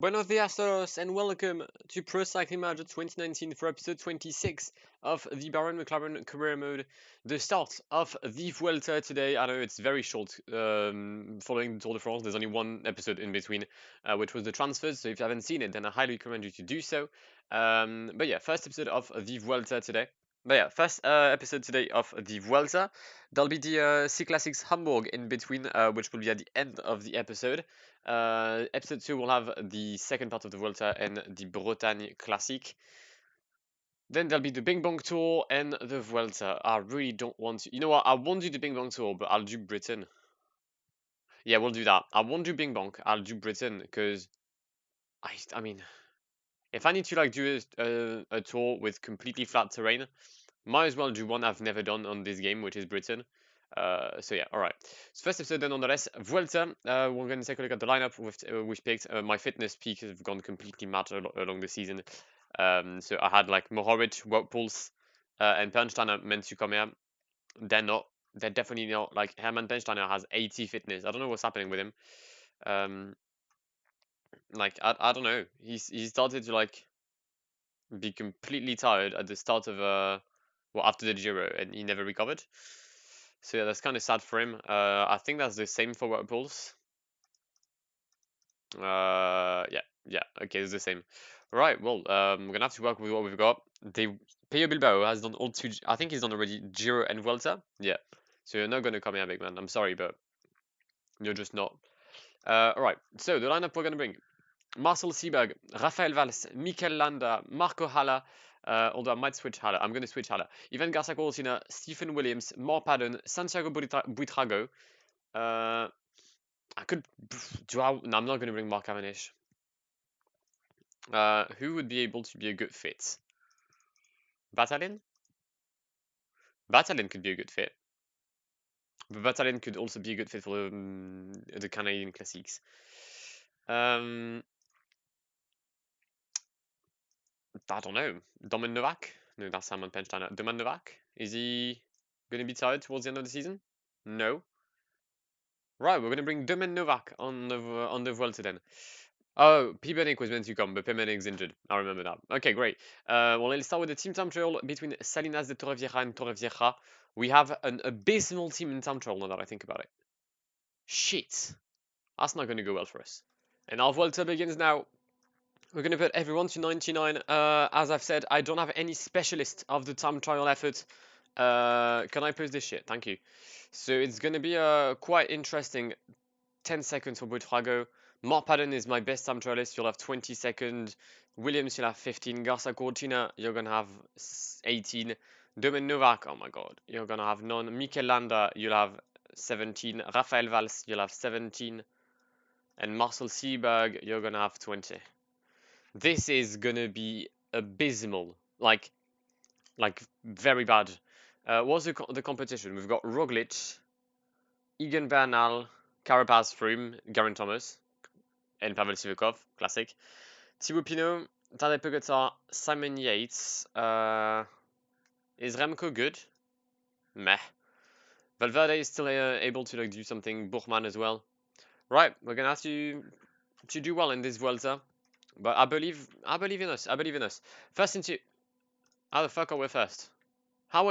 Buenos dias todos and welcome to Pro Cycling Manager 2019 for episode 26 of the Bahrain McLaren career mode. The start of the Vuelta today. I know it's very short following the Tour de France. There's only one episode in between, which was the transfers. So if you haven't seen it, then I highly recommend you to do so. But yeah, first episode of the Vuelta today. But yeah, first episode today of the Vuelta. There'll be the Cyclassics Hamburg in between, which will be at the end of the episode. Episode 2 will have the second part of the Vuelta and the Bretagne Classic. Then there'll be the Bing Bong Tour and the Vuelta. I really don't want to. You know what? I won't do the Bing Bong Tour, but I'll do Britain. Yeah, we'll do that. I won't do Bing Bong. I'll do Britain because I mean, if I need to like do a tour with completely flat terrain, might as well do one I've never done on this game, which is Britain. So yeah, all right. So first episode then nonetheless, Vuelta. We're going to take a look at the lineup we've picked. My fitness peak has gone completely mad along the season. So I had like Mohoric, Wout Poels, and Pernsteiner meant to come here. They're not. They're definitely not. Like Hermann Pernsteiner has 80 fitness. I don't know what's happening with him. Um, like I don't know. He started to like be completely tired at the start of well after the Giro, and he never recovered. So yeah, that's kind of sad for him. I think that's the same for Wout Poels. Yeah, okay, it's the same. Right, well, we're gonna have to work with what we've got. Pello Bilbao has done all two. I think he's done already Giro and Vuelta. Yeah, so you're not gonna come here, big man. I'm sorry, but you're just not. All right. So the lineup we're gonna bring: Marcel Seberg, Rafael Valls, Mikel Landa, Marco Halla. Although I might switch Halla. I'm gonna switch Halla. Ivan Garcia Cortina, Stephen Williams, Mark Padden, Santiago Buitrago. I could do. No, I'm not going to bring Mark Cavendish. Who would be able to be a good fit? Batalin? Batalin could be a good fit. But Batalin could also be a good fit for the Canadian Classics. I don't know. Domen Novak? No, that's Simon Pensteiner. Domen Novak? Is he going to be tired towards the end of the season? No. Right, we're going to bring Domen Novak on the Vuelta then. Oh, Pibernik was meant to come, but Pibernik's injured. I remember that. Okay, great. Well, let's start with the team time trial between Salinas de Torrevieja and Torrevieja. We have an abysmal team in time trial now that I think about it. Shit. That's not going to go well for us. And our Vuelta begins now. We're going to put everyone to 99. As I've said, I don't have any specialist of the time trial effort. Can I post this shit? Thank you. So it's going to be a quite interesting 10 seconds for Buitrago. Mark Padden is my best time trialist. You'll have 20 seconds. Williams, you'll have 15. Garcia Cortina, you're going to have 18. Domen Novak, oh my god, you're going to have none. Mikel Landa, you'll have 17. Rafael Valls, you'll have 17. And Marcel Seberg, you're going to have 20. This is going to be abysmal. Like very bad. What's the competition? We've got Roglic, Egan Bernal, Carapaz, Froome, Geraint Thomas, and Pavel Sivakov, classic. Thibaut Pinot, Tadej Pogacar, Simon Yates. Is Remco good? Meh. Valverde is still able to like do something. Buchmann as well. Right, we're gonna have to do well in this Vuelta, but I believe in us. I believe in us. First into how the fuck are we first? How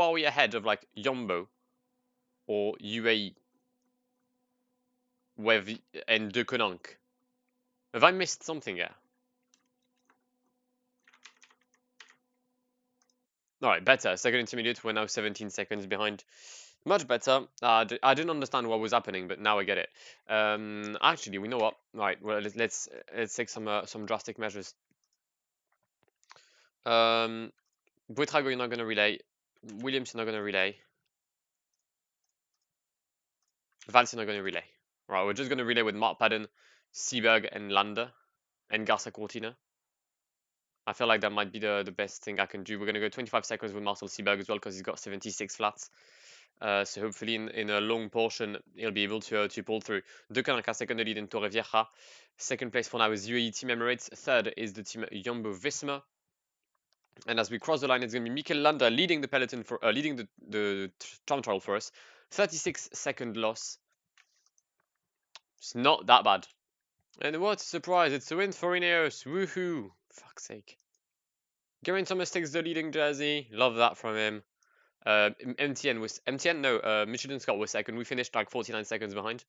are we ahead of like Yombo or UAE with and De Konank? Have I missed something here? Alright, better. Second intermediate, we're now 17 seconds behind. Much better. I didn't understand what was happening, but now I get it. Actually, we know what. Right, well, let's take some drastic measures. Buitrago, you're not going to relay. Williams, you're not going to relay. Valls, you're not going to relay. Right, we're just going to relay with Mark Padden, Seberg, and Landa, and Garcia Cortina. I feel like that might be the best thing I can do. We're going to go 25 seconds with Marcel Seberg as well because he's got 76 flats. So hopefully in a long portion, he'll be able to pull through. De Koninck second lead in Torrevieja. Second place for now is UAE Team Emirates. Third is the team Jumbo Visma. And as we cross the line, it's going to be Mikel Landa leading the peloton for leading the time trial for us. 36-second loss. It's not that bad. And what a surprise, it's a win for Ineos. Woohoo! Fuck's sake. Geraint Thomas takes the leading jersey. Love that from him. Michelin Scott was second. We finished like 49 seconds behind.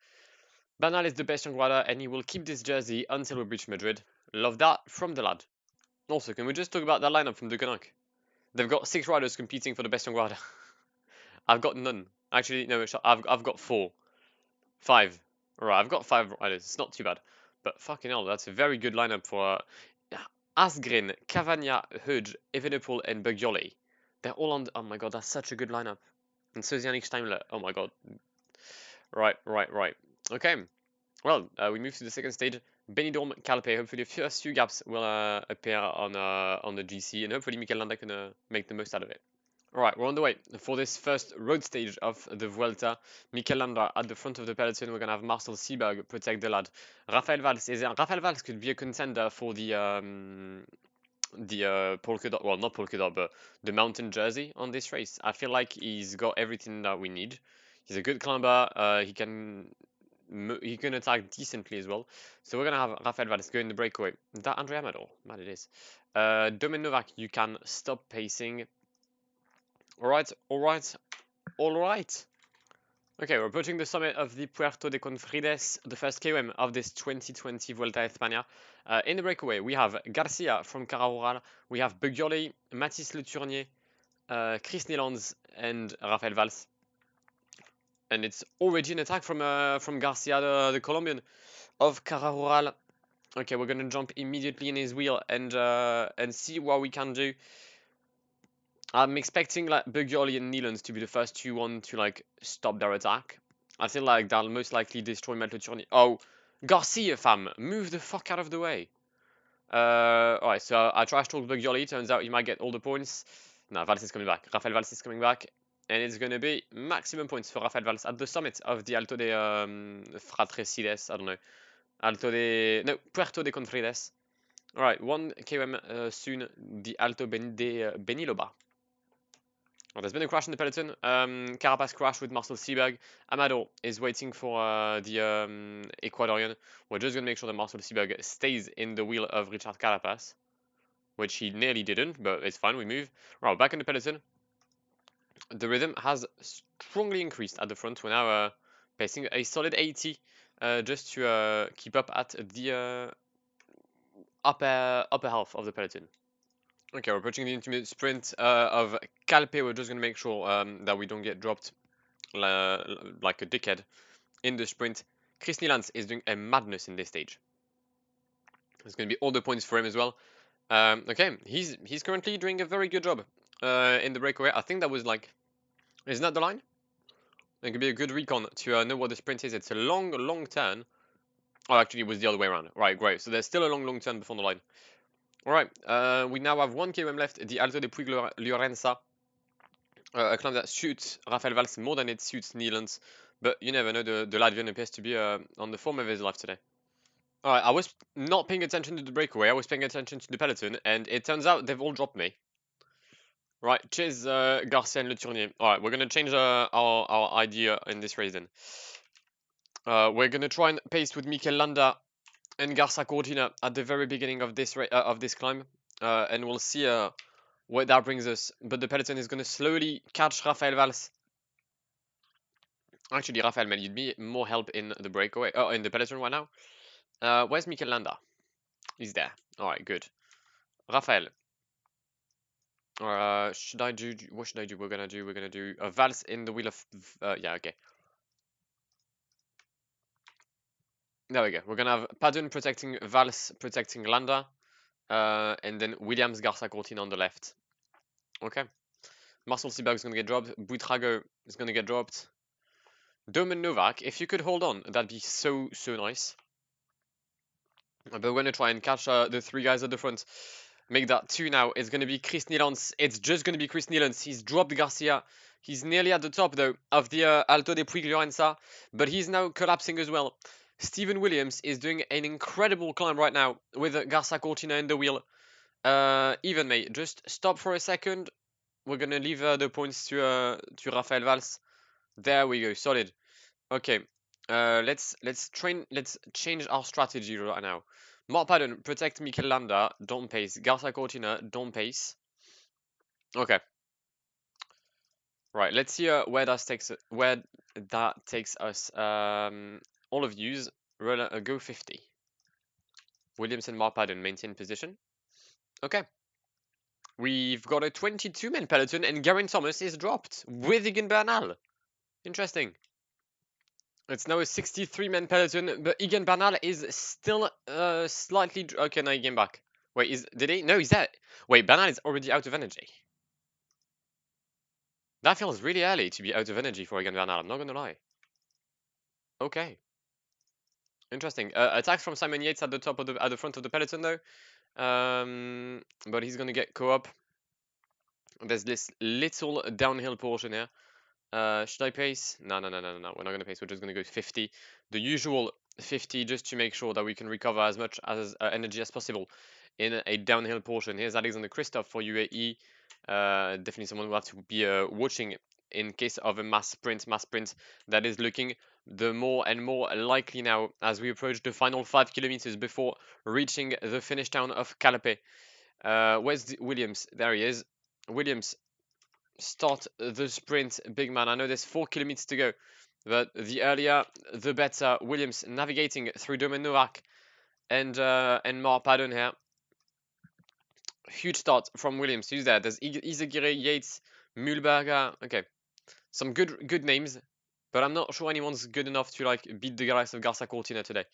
Bernal is the best young rider and he will keep this jersey until we reach Madrid. Love that from the lad. Also, can we just talk about that lineup from Ducanac? They've got 6 riders competing for the best young rider. I've got none. Actually, no, I've got 4. 5. Alright, I've got 5 riders. It's not too bad. But fucking hell, that's a very good lineup for Asgreen, Cavagna, Hudge, Evenepoel, and Bugyoli. They're all on. Oh my god, that's such a good lineup. And so is Yannick Steimler. Oh my god. Right. Okay. Well, we move to the second stage. Benidorm, Calpe. Hopefully, the first few gaps will appear on the GC, and hopefully, Mikel Landa can make the most out of it. Alright, we're on the way for this first road stage of the Vuelta. Mikel Landa at the front of the peloton. We're going to have Marcel Seberg protect the lad. Rafael Valls could be a contender for the polka dot, well, not polka dot, but the mountain jersey on this race. I feel like he's got everything that we need. He's a good climber. He can attack decently as well. So we're gonna have Rafael Valls go in the breakaway. Is that Andre Amador? Man, it is. Domen Novak, you can stop pacing. All right. Okay, we're approaching the summit of the Puerto de Confrides, the first KOM of this 2020 Vuelta a España. In the breakaway, we have Garcia from Cara Rural, we have Bugyoli, Mathis Le Tournier, Chris Nielands, and Rafael Valls. And it's already an attack from Garcia, the Colombian of Cara Rural. Okay, we're gonna jump immediately in his wheel and see what we can do. I'm expecting like Bugyoli and Nielands to be the first 2-1 to like stop their attack. I feel like they'll most likely destroy Matt Le Tournier. Oh, Garcia, fam, move the fuck out of the way. Alright, so I trash talk Bugyoli. Turns out you might get all the points. No, Valls is coming back. Rafael Valls is coming back. And it's going to be maximum points for Rafael Valls at the summit of the Alto de Fratricides. I don't know. No, Puerto de Confrides. Alright, 1 km soon. The Alto de Beniloba. Oh, there's been a crash in the peloton. Carapaz crashed with Marcel Seberg. Amador is waiting for the Ecuadorian. We're just going to make sure that Marcel Seberg stays in the wheel of Richard Carapaz, which he nearly didn't, but it's fine. We move. Right, back in the peloton. The rhythm has strongly increased at the front. We're now pacing a solid 80 just to keep up at the upper half of the peloton. Okay, we're approaching the intermediate sprint of Calpe. We're just going to make sure that we don't get dropped like a dickhead in the sprint. Chris Nielands is doing a madness in this stage. There's going to be all the points for him as well. Okay, he's currently doing a very good job in the breakaway. I think that was like, isn't that the line? It could be a good recon to know what the sprint is. It's a long turn. Oh, actually, it was the other way around. Right, great. So there's still a long turn before the line. Alright, we now have 1 km left, the Alto de Puig-Llorença, a climb that suits Rafael Valls more than it suits Nielands, but you never know, the Latvian appears to be on the form of his life today. Alright, I was not paying attention to the breakaway, I was paying attention to the peloton, and it turns out they've all dropped me. Right, cheers Garcia and Le Tournier. Alright, we're going to change our idea in this race then. We're going to try and pace with Mikel Landa and Garza Cortina at the very beginning of this climb, and we'll see where that brings us. But the peloton is going to slowly catch Rafael Valls. Actually, Rafael, man, you'd be more help in the breakaway. Oh, in the peloton right now. Where's Mikel Landa? He's there. All right, good. Rafael. Should I do? What should I do? We're gonna do Valls in the wheel of. Yeah, okay. There we go. We're gonna have Padun protecting Valls, protecting Landa. And then Williams Garza Cortina on the left. Okay. Marcel Seberg is going to get dropped. Buitrago is going to get dropped. Domen Novak, if you could hold on, that'd be so nice. But we're going to try and catch the 3 guys at the front. Make that 2 now. It's going to be Chris Nielands. It's just going to be Chris Nielands. He's dropped Garcia. He's nearly at the top, though, of the Alto de Puig-Llorença. But he's now collapsing as well. Stephen Williams is doing an incredible climb right now with Garza Cortina in the wheel. Even, mate, just stop for a second. We're gonna leave the points to Rafael Valls. There we go, solid. Okay, Let's change our strategy right now. Mark Padden, protect Mikel Landa, don't pace. Garza Cortina, don't pace. Okay. Right, let's see where that takes us. All of yous, go 50. Williams and Mark Padden maintain position. Okay. We've got a 22-man peloton, and Geraint Thomas is dropped with Egan Bernal. Interesting. It's now a 63-man peloton, but Egan Bernal is still slightly. Okay, now he came back. Wait, did he? No, he's there. Wait, Bernal is already out of energy. That feels really early to be out of energy for Egan Bernal. I'm not gonna lie. Okay, interesting. Attacks from Simon Yates at the front of the peloton though. But he's gonna get co-op. There's this little downhill portion here. Should I pace? No. We're not going to pace. We're just going to go 50. The usual 50 just to make sure that we can recover as much as energy as possible in a downhill portion. Here's Alexander Kristoff for UAE. Definitely someone we'll have to be watching in case of a mass sprint that is looking the more and more likely now as we approach the final 5 kilometers before reaching the finish town of Calpe. Where's Williams? There he is. Williams, start the sprint, big man. I know there's 4 kilometers to go, but the earlier the better. Williams navigating through Domen Novak and Mark Padden here. Huge start from Williams. Who's there? There's Izagirre, Yates, Mühlberger. Okay, some good names, but I'm not sure anyone's good enough to like beat the guys of Garza Cortina today.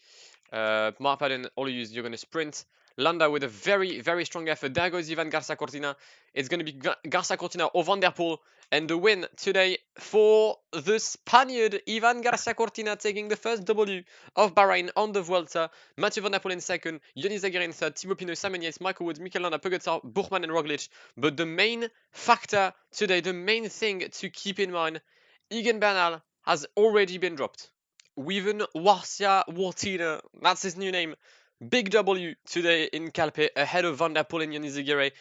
Mark Padden, all you use, you're going to sprint. Landa with a very strong effort. There goes Ivan Garza Cortina. It's going to be Garza Cortina or Van der Poel. And the win today for the Spaniard, Ivan Garcia Cortina, taking the first W of Bahrain on the Vuelta. Mathieu Van der Poel in second, Yoni Zagir in third, Thibaut Pinot, Simon Yates, Michael Woods, Mikel Landa, Pogacar, Buchmann and Roglic. But the main factor today, the main thing to keep in mind, Egan Bernal has already been dropped. Weaven Warcia Wartina, that's his new name. Big W today in Calpe ahead of Van der Poel and Yoni Zagir.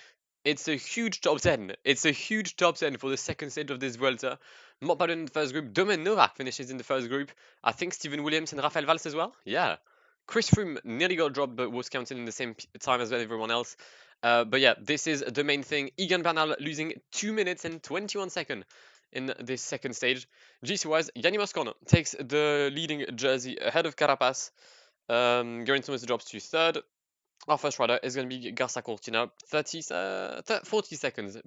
It's a huge top 10. It's a huge top 10 for the second stage of this Vuelta. Mark Padden in the first group. Domen Novak finishes in the first group. I think Steven Williams and Rafael Valls as well. Yeah. Chris Froome nearly got dropped but was counted in the same time as everyone else. But yeah, this is the main thing. Egan Bernal losing 2 minutes and 21 seconds in this second stage. GC-wise, Yanni Moscon takes the leading jersey ahead of Carapaz. Geraint Thomas drops to third. Our first rider is going to be Garza Cortina, 40 seconds,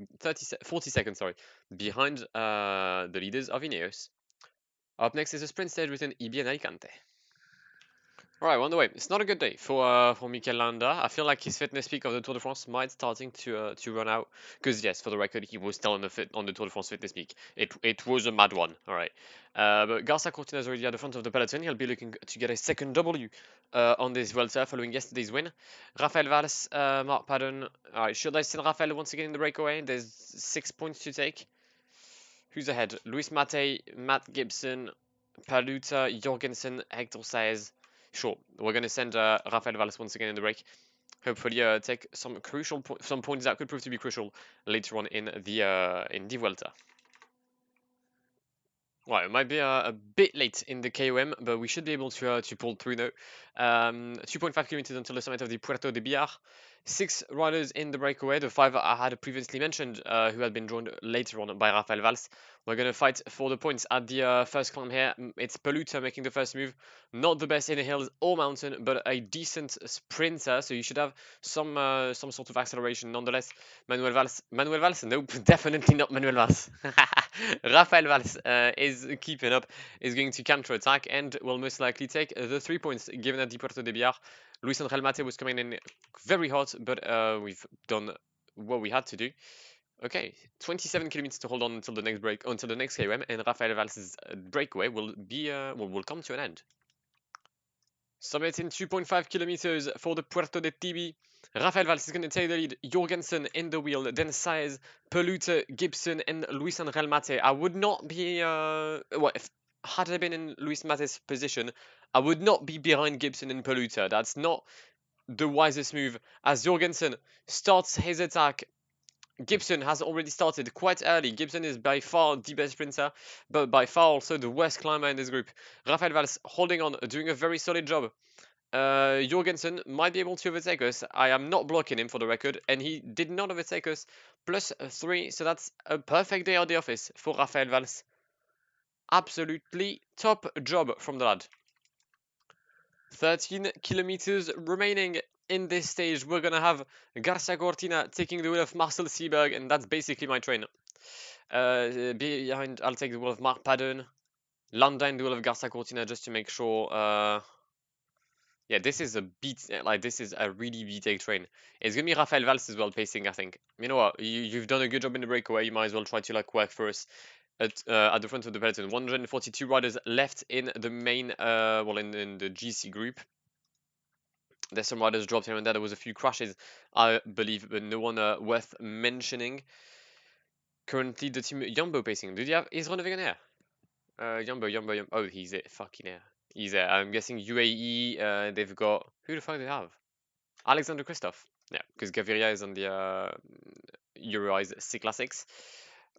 behind the leaders of Ineos. Up next is a sprint stage between Ibi and Alicante. Alright, we're on the way. It's not a good day for Mikel Landa. I feel like his fitness peak of the Tour de France might starting to run out. Because yes, for the record, he was still on the Tour de France fitness peak. It was a mad one. Alright, but Garza Cortina is already at the front of the peloton. He'll be looking to get a second W on this Vuelta following yesterday's win. Rafael Valls, Mark Padden. Alright, should I send Rafael once again in the breakaway? There's 6 points to take. Who's ahead? Luis Mate, Matt Gibson, Paluta, Jorgensen, Hector Saez. Sure, we're going to send Rafael Valls once again in the break. Hopefully take some some points that could prove to be crucial later on in the Vuelta. Well, it might be a bit late in the KOM, but we should be able to pull through now. 2.5 kilometers until the summit of the Puerto de Biar. 6 riders in the breakaway, the 5 I had previously mentioned, who had been joined later on by Rafael Valls. We're going to fight for the points at the first climb here. It's Paluta making the first move. Not the best in the hills or mountain, but a decent sprinter, so you should have some sort of acceleration nonetheless. Manuel Valls? Nope, definitely not Manuel Valls. Rafael Valls is keeping up, is going to counter-attack, and will most likely take the 3 points given at the Puerto de Biar. Luis Angel Mate was coming in very hot, but we've done what we had to do. Okay, 27 kilometers to hold on until the next KOM, and Rafael Valls' breakaway will come to an end. Summit in 2.5 kilometers for the Puerto de Tibi. Rafael Valls is going to take the lead. Jorgensen in the wheel, then Saez, Paluta, Gibson, and Luis Angel Mate. I would not be had I been in Luis Mate's position, I would not be behind Gibson and Paluta. That's not the wisest move, as Jorgensen starts his attack Gibson has already started quite early. Gibson is by far the best sprinter, but by far also the worst climber in this group. Rafael Valls holding on, doing a very solid job. Jorgensen might be able to overtake us. I am not blocking him for the record, and he did not overtake us. +3, so that's a perfect day at the office for Rafael Valls. Absolutely top job from the lad. 13 kilometers remaining in this stage. We're gonna have Garcia Cortina taking the wheel of Marcel Seberg, and that's basically my train. Behind, I'll take the wheel of Mark Padden. Landa in the wheel of Garcia Cortina just to make sure. Yeah, this is a this is a really B-take train. It's gonna be Rafael Valls as well pacing, I think. You know what? You've done a good job in the breakaway. You might as well try to like work for us at the front of the peloton. 142 riders left in the main, in the GC group. There's some riders dropped here and there. There was a few crashes, I believe, but no one worth mentioning. Currently, the team Jumbo pacing. Is Groenewegen here? Jumbo. Oh, he's it. Fucking here. He's there. I'm guessing UAE. They've got who the fuck do they have? Alexander Kristoff. Yeah, because Gaviria is on the EuroEyes Cyclassics.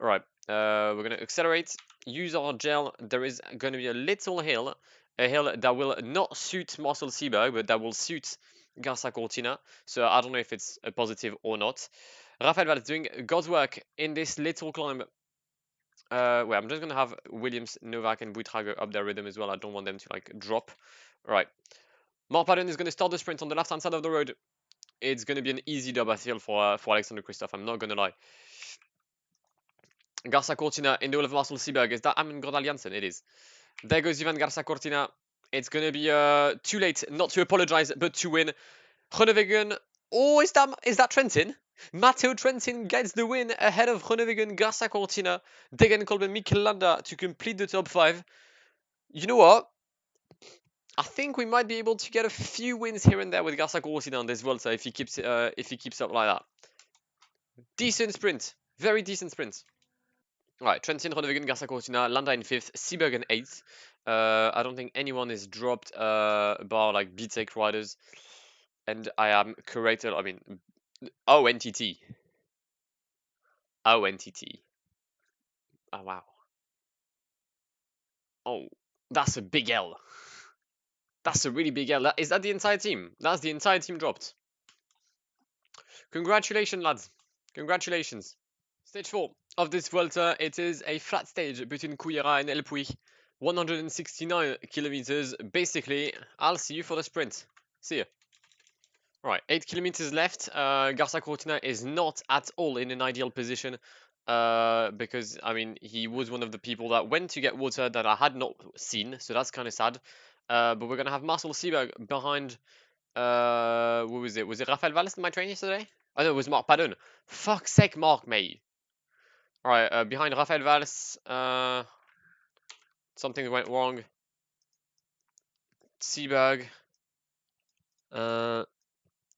All right. We're gonna accelerate. Use our gel. There is going to be a little hill. A hill that will not suit Marcel Seberg, but that will suit Garcia Cortina. So I don't know if it's a positive or not. Rafael Valls doing God's work in this little climb. Well, I'm just gonna have Williams, Novak, and Buitrago up their rhythm as well. I don't want them to like drop. All right. Mark Padden is gonna start the sprint on the left-hand side of the road. It's gonna be an easy job, I feel, for Alexander Kristoff. I'm not gonna lie. Garcia Cortina in the wheel of Marcel Seberg. Is that Amund Gordal Jansen? It is. There goes Ivan Garcia Cortina. It's going to be too late not to apologize, but to win. Groenewegen. Oh, is that Trentin? Matteo Trentin gets the win ahead of Groenewegen, Garcia Cortina, Degenkolb, and Mikel Landa to complete the top 5. You know what? I think we might be able to get a few wins here and there with Garcia Cortina on this Vuelta if he keeps up like that. Decent sprint. Very decent sprint. Right, Trentin, Groenewegen, Garcia Cortina, Landa in 5th, Seberg in 8th. I don't think anyone is dropped bar like B-Tech riders. And I am correct. I mean, NTT. NTT. Oh, wow. Oh, that's a big L. That's a really big L. Is that the entire team? That's the entire team dropped. Congratulations, lads. Congratulations. Stage 4 of this Vuelta. It is a flat stage between Cullera and El Puig. 169 kilometers. Basically, I'll see you for the sprint. See ya. Right, 8 kilometers left. Garcia Cortina is not at all in an ideal position because, I mean, he was one of the people that went to get water that I had not seen, so that's kind of sad. But we're going to have Marcel Seberg behind, what was it? Was it Rafael Valls in my train yesterday? Oh, no, it was Mark Padden. Fuck's sake, Mark, mate. All right, behind Rafael Valls, something went wrong. Seberg,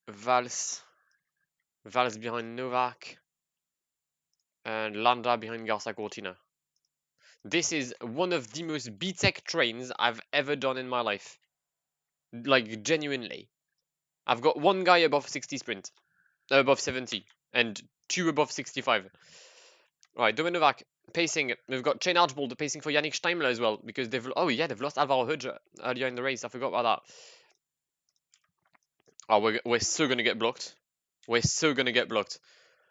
Valls behind Novak, and Landa behind Garcia Cortina. This is one of the most B-Tech trains I've ever done in my life. Like, genuinely. I've got one guy above 60 sprint, above 70, and 2 above 65. Right, Domen Novak pacing. We've got Shane Archbold pacing for Yannick Steimler as well, because they've lost Alvaro Hodge earlier in the race. I forgot about that. Oh, we're so gonna get blocked. We're so gonna get blocked.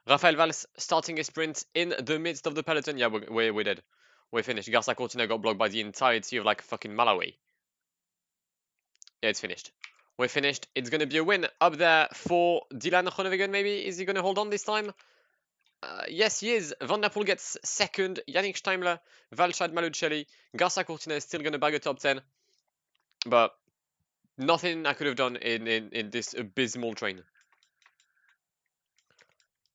Rafael Valls starting a sprint in the midst of the peloton. Yeah, we're dead. We're finished. Garcia Cortina got blocked by the entirety of like fucking Malawi. Yeah, it's finished. We're finished. It's going to be a win up there for Dylan Groenewegen, maybe. Is he going to hold on this time? Yes, he is. Van der Poel gets second. Yannick Steimler, Valchad Malucelli. Garcia Cortina is still going to bag a top 10. But nothing I could have done in this abysmal train.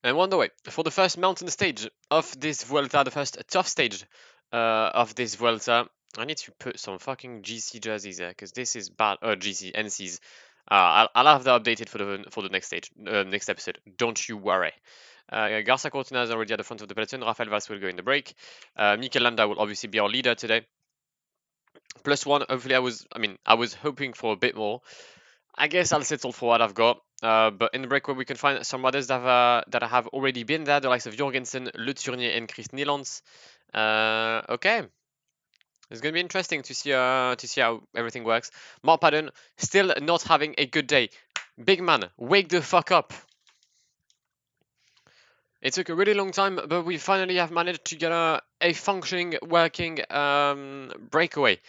And on the way, for the first mountain stage of this Vuelta, the first tough stage of this Vuelta, I need to put some fucking GC jerseys there because this is bad. GC NCs. I'll have that updated for the next stage, next episode. Don't you worry. Garcia Cortina is already at the front of the peloton. Rafael Valls will go in the break. Mikel Landa will obviously be our leader today. +1. Hopefully, I was hoping for a bit more. I guess I'll settle for what I've got. But in the breakaway, we can find some riders that have already been there, the likes of Jorgensen, Le Tournier, and Chris Nielands. Okay, it's gonna be interesting to see how everything works. Mark Padden still not having a good day. Big man, wake the fuck up. It took a really long time, but we finally have managed to get a functioning, working breakaway.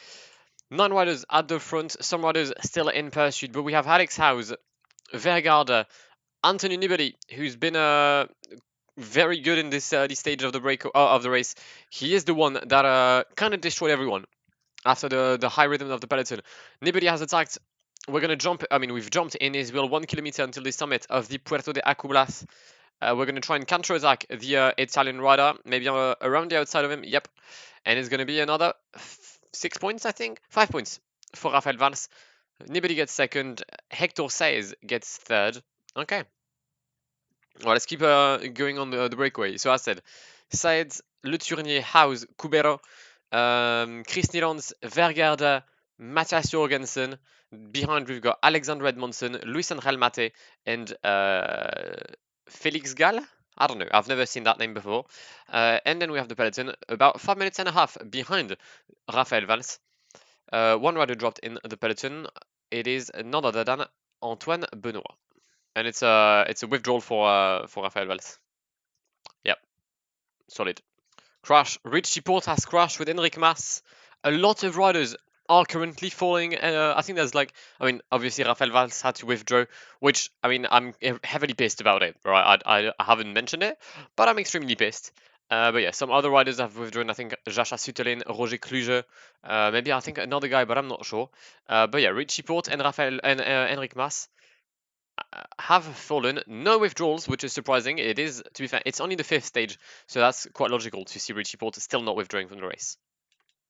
9 riders at the front, some riders still in pursuit, but we have Alex House, Vergarde, Anthony Nibali, who's been very good in this stage of the race. He is the one that kind of destroyed everyone after the high rhythm of the peloton. Nibali has attacked. We're gonna jump. I mean, we've jumped in his wheel 1 kilometer until the summit of the Puerto de Acublas. We're gonna try and counter-attack the Italian rider, maybe around the outside of him. Yep, and it's gonna be another 6 points, I think, 5 points for Rafael Valls. Nibali gets second. Hector Saez gets third. Okay. Well, let's keep going on the breakaway. So I said, Saez, Le Tournier, House, Kubero, Chris Nielands, Vergarde, Matthias Jorgensen. Behind we've got Alexander Edmondson, Luis Angel Mate, and Felix Gall. I don't know. I've never seen that name before. And then we have the peloton about 5 minutes and a half behind Rafael Valls. One rider dropped in the peloton. It is none other than Antoine Benoit. And it's a withdrawal for Rafael Valls. Yep, solid. Crash. Richie Port has crashed with Enric Mas. A lot of riders are currently falling. I think there's obviously Rafael Valls had to withdraw, which, I'm heavily pissed about it. Right, I haven't mentioned it, but I'm extremely pissed. But yeah, some other riders have withdrawn. I think Jascha Sutelin, Roger Kluge, maybe I think another guy, but I'm not sure. But yeah, Richie Port and Enric Mas have fallen. No withdrawals, which is surprising. It is, to be fair, it's only the 5th stage, so that's quite logical to see Richie Port still not withdrawing from the race.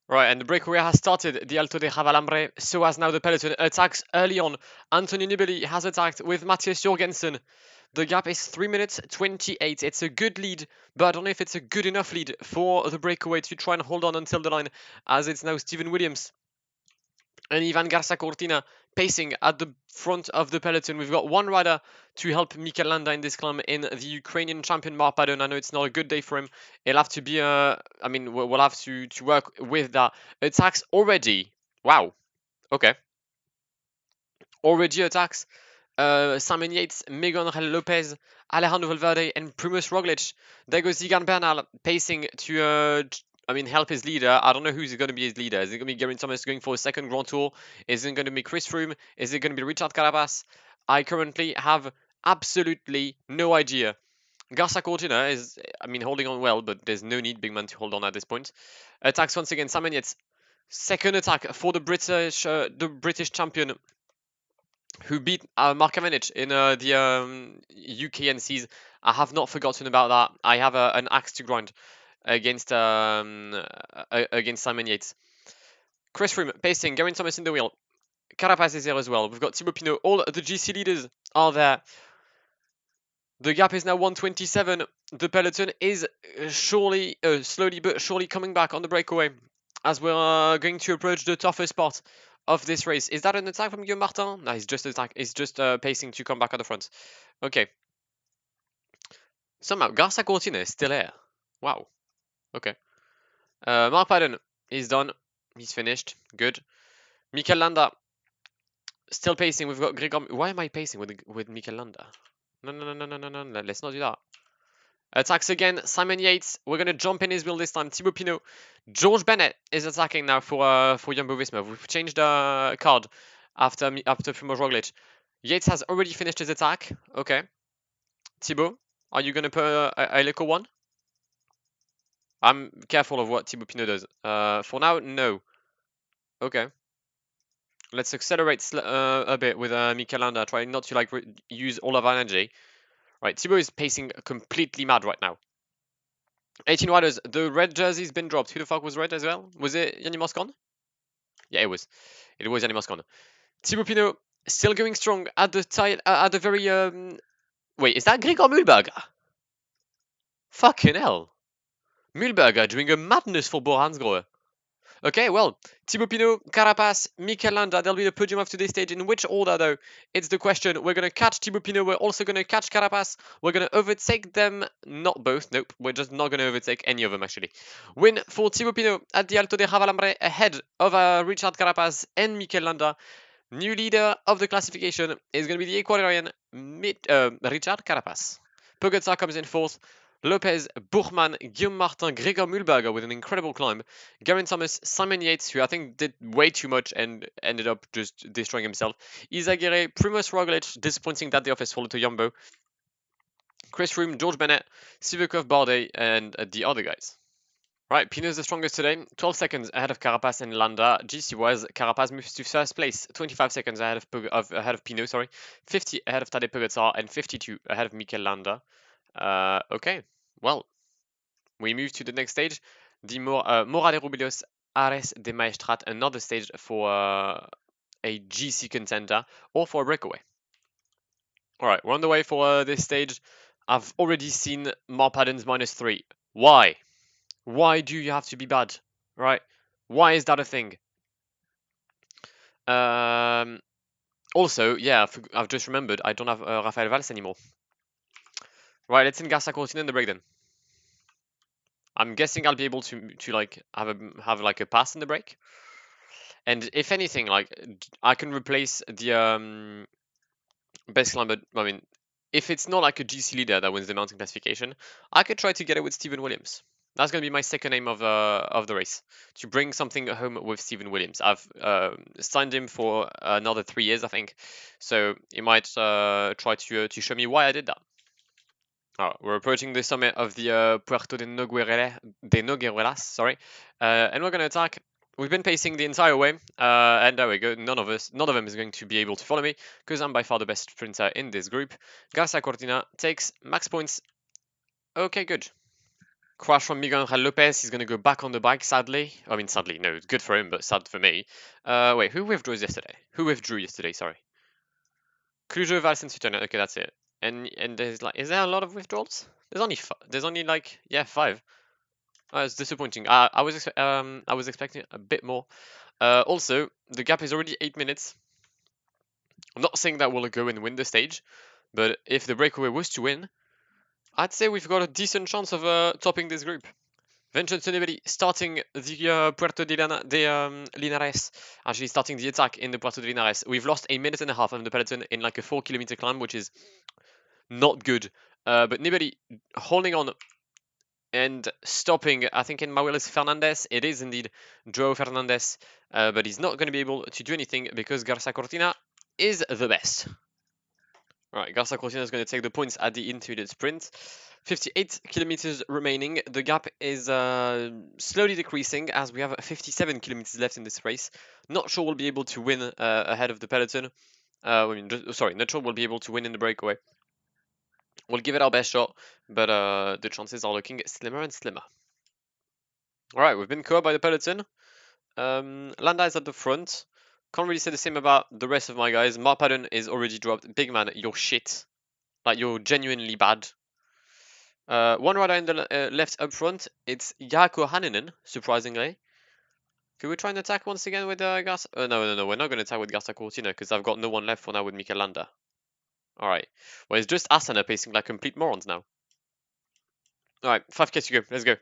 Right, and the breakaway has started. The Alto de Javalambre, so has now the peloton. Attacks early on. Anthony Nibali has attacked with Matthias Jorgensen. The gap is 3 minutes 28. It's a good lead, but I don't know if it's a good enough lead for the breakaway to try and hold on until the line, as it's now Stephen Williams and Ivan Garza Cortina pacing at the front of the peloton. We've got one rider to help Mikel Landa in this climb in the Ukrainian champion Mark Padden. I know it's not a good day for him. It'll have to be we'll have to work with that. Attacks already. Wow. Okay. Already attacks. Simon Yates, Miguel Angel Lopez, Alejandro Valverde, and Primoz Roglic. There goes Egan Bernal pacing to help his leader. I don't know who's going to be his leader. Is it going to be Geraint Thomas going for a second Grand Tour? Is it going to be Chris Froome? Is it going to be Richard Carapaz? I currently have absolutely no idea. Garza Cortina is, holding on well, but there's no need, big man, to hold on at this point. Attacks once again, Simon Yates. Second attack for the British champion, who beat Mark Cavendish in the UKNCs. I have not forgotten about that. I have an axe to grind against Simon Yates. Chris Froome pacing, Geraint Thomas in the wheel. Carapaz is there as well. We've got Thibaut Pinot. All the GC leaders are there. The gap is now 127. The peloton is slowly but surely coming back on the breakaway as we're going to approach the toughest part of this race. Is that an attack from Guillaume Martin? No, he's just pacing to come back at the front. Okay. Somehow Garza Cortina is still here. Wow. Okay. Mark Padden is done. He's finished. Good. Mikel Landa still pacing. We've got Gregor. Why am I pacing with Mikel Landa? No. Let's not do that. Attacks again. Simon Yates. We're gonna jump in his wheel this time. Thibaut Pinot. George Bennett is attacking now for Jumbo-Visma. We've changed the card after Primoz Roglic. Yates has already finished his attack. Okay. Thibaut, are you gonna put a little one? I'm careful of what Thibaut Pinot does. For now, no. Okay. Let's accelerate a bit with Mikel Landa, trying not to use all of our energy. Right, Thibaut is pacing completely mad right now. 18 riders. The red jersey's been dropped. Who the fuck was red as well? Was it Yanni Moscon? Yeah, it was. It was Yanni Moscon. Thibaut Pinot still going strong at the very. Wait, is that Gregor Mühlberger? Fucking hell. Mühlberger doing a madness for Bo Hansgrohe. Okay, well, Thibaut Pinot, Carapaz, Mikel Landa, they'll be the podium of today's stage. In which order, though? It's the question. We're going to catch Thibaut Pinot. We're also going to catch Carapaz. We're going to overtake them. Not both. Nope. We're just not going to overtake any of them, actually. Win for Thibaut Pinot at the Alto de Javalambre ahead of Richard Carapaz and Mikel Landa. New leader of the classification is going to be the Ecuadorian Richard Carapaz. Pogacar comes in fourth. Lopez, Buchmann, Guillaume Martin, Gregor Mühlberger with an incredible climb. Geraint Thomas, Simon Yates, who I think did way too much and ended up just destroying himself. Izagirre, Primoz Roglic, disappointing that the office followed to Jumbo. Chris Froome, George Bennett, Sivakov, Bardet, and the other guys. Right, Pinot's the strongest today, 12 seconds ahead of Carapaz and Landa. GC-wise, Carapaz moves to first place, 25 seconds ahead of Pinot, sorry, 50 ahead of Tadej Pogacar, and 52 ahead of Mikel Landa. Okay, well, we move to the next stage, the Mora de Rubilos Ares de Maestrat, another stage for a GC contender or for a breakaway. All right, we're on the way for this stage. I've already seen Marpaden's -3. Why? Why do you have to be bad, right? Why is that a thing? Also, yeah, I've just remembered I don't have Rafael Valls anymore. Right, let's send Garcia Cortina in the break then. I'm guessing I'll be able to like have like a pass in the break. And if anything, like I can replace the best climber. I mean, if it's not like a GC leader that wins the mountain classification, I could try to get it with Stephen Williams. That's going to be my second aim of the race, to bring something home with Stephen Williams. I've signed him for another 3 years, I think, so he might try to show me why I did that. We're approaching the summit of the Puerto de Nogueras, sorry, and we're going to attack. We've been pacing the entire way, and there we go. None of them is going to be able to follow me because I'm by far the best sprinter in this group. Garcia Cortina takes max points. Okay, good. Crash from Miguel Angel Lopez. He's going to go back on the bike, sadly. I mean, sadly, no, it's good for him, but sad for me. Wait, who withdrew yesterday? Who withdrew yesterday? Sorry. Clujo, Valls, and Sutonen. Okay, that's it. And there's like, is there a lot of withdrawals? There's only like, yeah, 5. It's disappointing. I was expecting a bit more. Also, the gap is already 8 minutes. I'm not saying that we'll go and win the stage, but if the breakaway was to win, I'd say we've got a decent chance of topping this group. Vincenzo Nibali starting the Puerto de Linares, actually starting the attack in the Puerto de Linares. We've lost a minute and a half on the peloton in like a 4-kilometer climb, which is not good. But Nibali holding on and stopping, I think in Maurelis Fernandez. It is indeed Joao Fernandez, but he's not going to be able to do anything because Garcia Cortina is the best. All right, Garcia Cortina is going to take the points at the intermediate sprint. 58 kilometers remaining. The gap is slowly decreasing as we have 57 kilometers left in this race. Not sure we'll be able to win ahead of the peloton. Not sure we'll be able to win in the breakaway. We'll give it our best shot, but the chances are looking slimmer and slimmer. All right, we've been caught by the peloton. Landa is at the front. Can't really say the same about the rest of my guys. Marpaden is already dropped. Big man, you're shit. Like, you're genuinely bad. One rider in the left up front. It's Jaakko Hanninen, surprisingly. Can we try and attack once again with Garcia? No, we're not going to attack with Garcia Cortina because I've got no one left for now with Mikel Landa. Alright. Well, it's just Asana pacing like complete morons now. Alright, 5k to go. Let's go.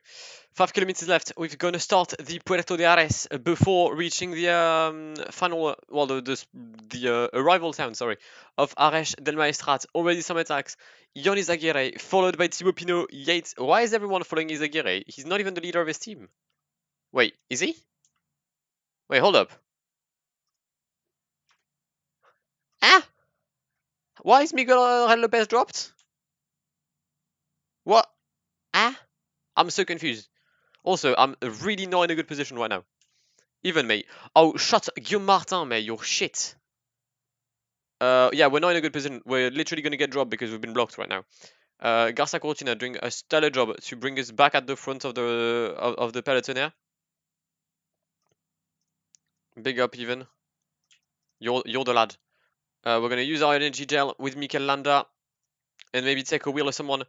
5 kilometers left. We're going to start the Puerto de Ares before reaching the final, well, the arrival town, sorry, of Ares del Maestrat. Already some attacks. Ion Izagirre, followed by Thibaut Pinot, Yates. Why is everyone following Izagirre? He's not even the leader of his team. Wait, is he? Wait, hold up. Ah! Why is Miguel Angel Lopez dropped? What? Ah? I'm so confused. Also, I'm really not in a good position right now. Even me. Oh, shut Guillaume Martin, mate. You're shit. Yeah, we're not in a good position. We're literally going to get dropped because we've been blocked right now. Garcia Cortina doing a stellar job to bring us back at the front of the peloton here. Big up, even. You're the lad. We're going to use our energy gel with Mikel Landa and maybe take a wheel of someone.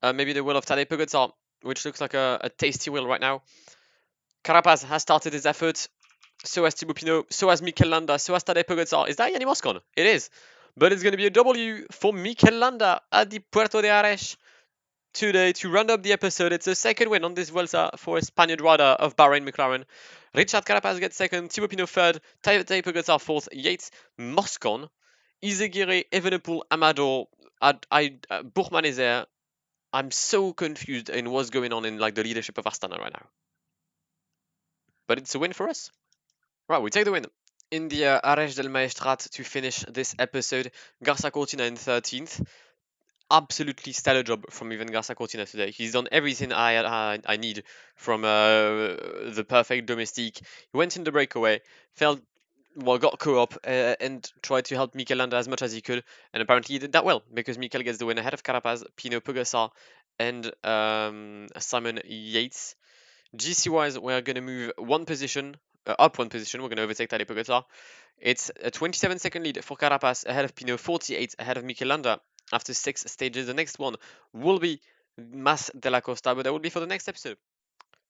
Maybe the wheel of Tadej Pogacar, which looks like a tasty wheel right now. Carapaz has started his effort. So has Thibaut Pinot. So has Mikel Landa. So has Tadej Pogacar. Is that Yanni Moscon? It is. But it's going to be a W for Mikel Landa at the Puerto de Ares today to round up the episode. It's a second win on this Vuelta for a Spaniard rider of Bahrain McLaren. Richard Carapaz gets second, Thibaut Pinot third, Tadej Pogacar fourth, Yates, Moscon, Izagirre, Evenepoel, Amador, Buchmann is there. I'm so confused in what's going on in like the leadership of Astana right now. But it's a win for us. Right, we take the win in the Ares del Maestrat to finish this episode. Garça Cortina in 13th. Absolutely stellar job from even Garça Cortina today. He's done everything I need from the perfect domestique. He went in the breakaway, got co-op and tried to help Mikel Landa as much as he could, and apparently he did that well because Mikel gets the win ahead of Carapaz, Pinot Pogacar, and Simon Yates. GC wise, we're going to move one position, up one position. We're going to overtake Tadej Pogacar. It's a 27-second lead for Carapaz ahead of Pinot, 48 ahead of Mikel Landa after 6 stages. The next one will be Mas de la Costa, but that will be for the next episode.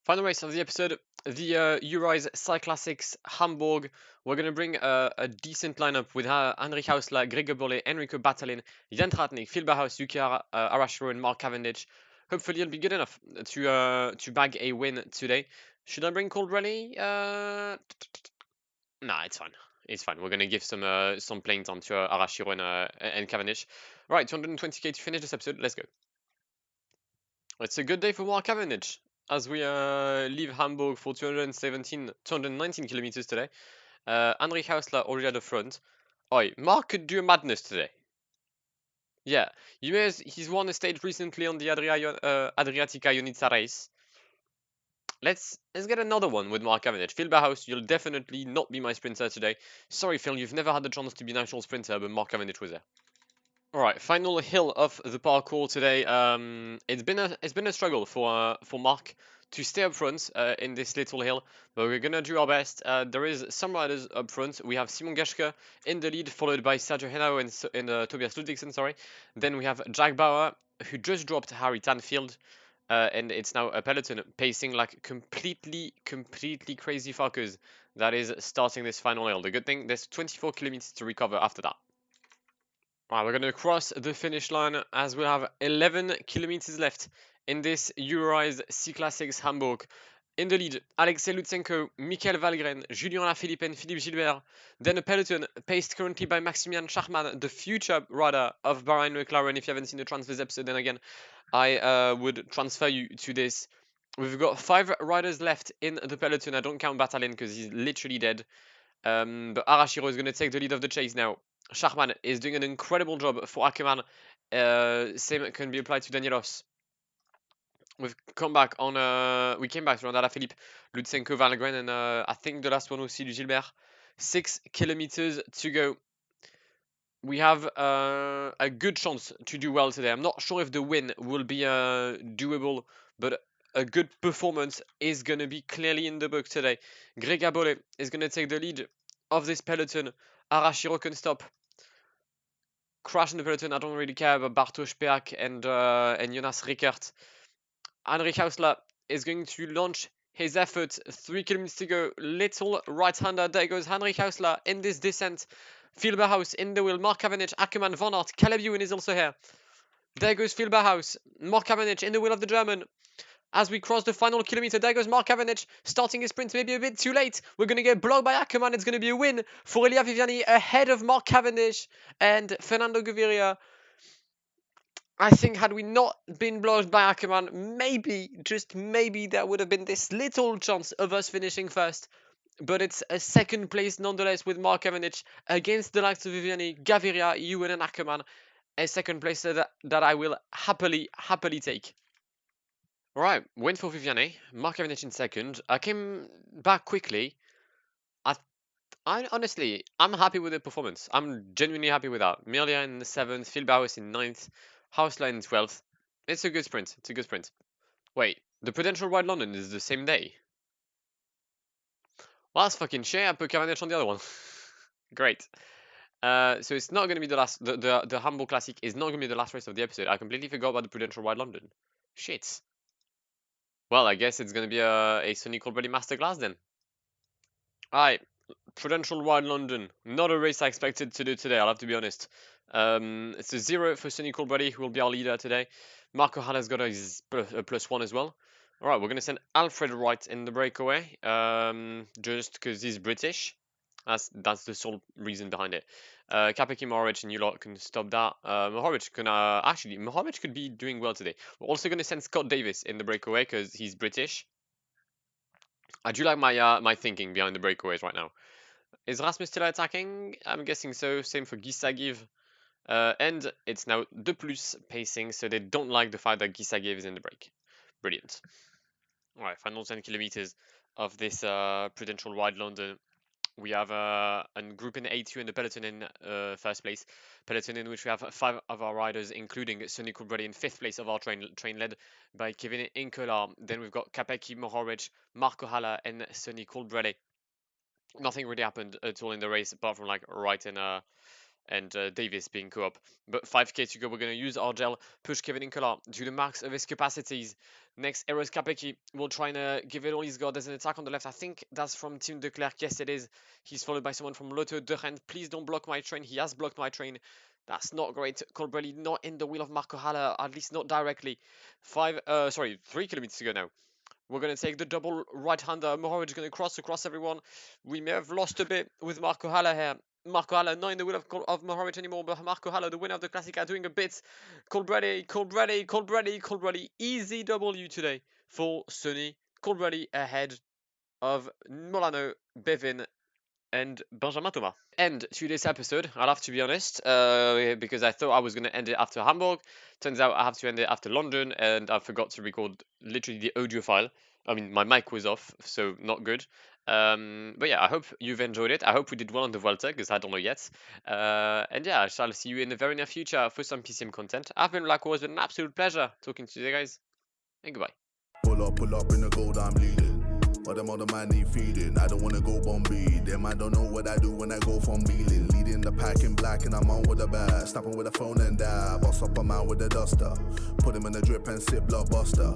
Final race of the episode, the EuroEyes Cyclassics Hamburg. We're going to bring a decent lineup with Henrik Hausler, Gregor Bolle, Enrico Batalin, Jan Tratnik, Phil Bauhaus, Yuki Arashiro, and Mark Cavendish. Hopefully it'll be good enough to bag a win today. Should I bring Cold Rally? Nah, it's fine. It's fine. We're gonna give some playing time to Arashiro and Cavendish. Right, 220k to finish this episode. Let's go. It's a good day for Mark Cavendish as we leave Hamburg for 219 kilometers today. Henrik Hausler already at the front. Oi, Mark could do a madness today. Yeah, he's won a stage recently on the Adriatica Ionita race. Let's get another one with Mark Cavendish. Phil Bauhaus, you'll definitely not be my sprinter today. Sorry, Phil, you've never had the chance to be national sprinter, but Mark Cavendish was there. All right, final hill of the parcours today. It's been a struggle for Mark to stay up front in this little hill, but we're gonna do our best. There is some riders up front. We have Simon Geschke in the lead, followed by Sergio Henao and Tobias Ludvigsen. Sorry. Then we have Jack Bauer, who just dropped Harry Tanfield, and it's now a peloton pacing like completely crazy fuckers. That is starting this final hill. The good thing, there's 24 kilometers to recover after that. Right, we're going to cross the finish line as we have 11 kilometers left in this EuroEyes Cyclassics Hamburg. In the lead, Alexei Lutsenko, Michael Valgren, Julien Lafilippe and Philippe Gilbert. Then a peloton paced currently by Maximilian Schachmann, the future rider of Bahrain McLaren. If you haven't seen the transfers episode, then again, I would transfer you to this. We've got 5 riders left in the peloton. I don't count Batalin because he's literally dead. But Arashiro is going to take the lead of the chase now. Schachmann is doing an incredible job for Ackermann. Same can be applied to Danielos. We came back to Ronald Philippe, Lutsenko, Valgren, and I think the last one was Philippe Gilbert. 6 kilometers to go. We have a good chance to do well today. I'm not sure if the win will be doable, but a good performance is going to be clearly in the book today. Gregor Bolle is going to take the lead of this peloton. Arashiro can stop. Crash in the peloton, I don't really care about Bartosz Peak and Jonas Rickert. Henrik Hausler is going to launch his effort. 3 kilometers to go. Little right-hander. There goes Henrik Hausler in this descent. Phil Bauhaus in the wheel. Mark Cavendish, Ackermann, Van Aert, Caleb Ewan is also here. There goes Phil Bauhaus. Mark Cavendish in the wheel of the German. As we cross the final kilometer, there goes Mark Cavendish starting his sprint maybe a bit too late. We're going to get blocked by Ackermann. It's going to be a win for Elia Viviani ahead of Mark Cavendish and Fernando Gaviria. I think had we not been blocked by Ackermann, maybe, just maybe, there would have been this little chance of us finishing first. But it's a second place nonetheless with Mark Cavendish against the likes of Viviani, Gaviria, Ewan and Ackermann. A second place that I will happily take. Alright, win for Viviani, Mark Cavendish in second. I came back quickly. I honestly, I'm happy with the performance. I'm genuinely happy with that. Mirlia in 7th, Phil Bauhaus in 9th, Hausler in 12th. It's a good sprint. It's a good sprint. Wait, the Prudential RideLondon is the same day. Well, that's fucking shit. I put Cavendish on the other one. Great. So it's not going to be the last. The Hamburg Classic is not going to be the last race of the episode. I completely forgot about the Prudential RideLondon. Shit. Well, I guess it's gonna be a Sonny Colbrelli masterclass then. Alright, Prudential RideLondon. Not a race I expected to do today, I'll have to be honest. It's a 0 for Sonny Colbrelli, who will be our leader today. Marco Halla's got a +1 as well. Alright, we're going to send Alfred Wright in the breakaway, just because he's British. That's the sole reason behind it. Kapeki, Mohoric, and you lot can stop that. Mohoric could be doing well today. We're also going to send Scott Davis in the breakaway because he's British. I do like my thinking behind the breakaways right now. Is Rasmus still attacking? I'm guessing so. Same for Gisagiv. And it's now De Plus pacing, so they don't like the fact that Gisagiv is in the break. Brilliant. Alright, final 10 kilometers of this Prudential RideLondon. We have a group in A2 and the peloton in first place. Peloton in which we have 5 of our riders, including Sonny Colbrelli in 5th place of our train led by Kevin Inkola. Then we've got Kapeki, Mohoric, Marco Halla, and Sonny Colbrelli. Nothing really happened at all in the race apart from like Wright and Davis being co-op. But 5k to go, we're going to use our gel, push Kevin Inkola to the max of his capacities. Next, Eros Kapeki will try and give it all he's got. There's an attack on the left. I think that's from Tim de Klerk. Yes, it is. He's followed by someone from Lotto de Rennes. Please don't block my train. He has blocked my train. That's not great. Colbrelli not in the wheel of Marco Halla, at least not directly. 3 kilometers to go now. We're going to take the double right-hander. Mohoric is going to cross across everyone. We may have lost a bit with Marco Halla here. Marco Halla not in the wheel of Mohoric anymore, but Marco Halla, the winner of the Classica, doing a bit. Colbrelli. Easy W today for Sonny Colbrelli ahead of Molano, Bevin, and Benjamin Thomas. End to this episode, I'll have to be honest, because I thought I was going to end it after Hamburg. Turns out I have to end it after London, and I forgot to record literally the audio file. I mean, my mic was off, so not good. But yeah, I hope you've enjoyed it. I hope we did well on the Vuelta, because I don't know yet. And yeah, I shall see you in the very near future for some PCM content. I've been Blackwar. It's been an absolute pleasure talking to you guys, and goodbye. Pull up in the gold, I'm leading. But them other man need feeding. I don't wanna go Bombay. Them I don't know what I do when I go from Beeling. Leading the pack in black and I'm on with the bag. Snapping with the phone and dab. Boss up a man with the duster. Put him in the drip and sip blockbuster.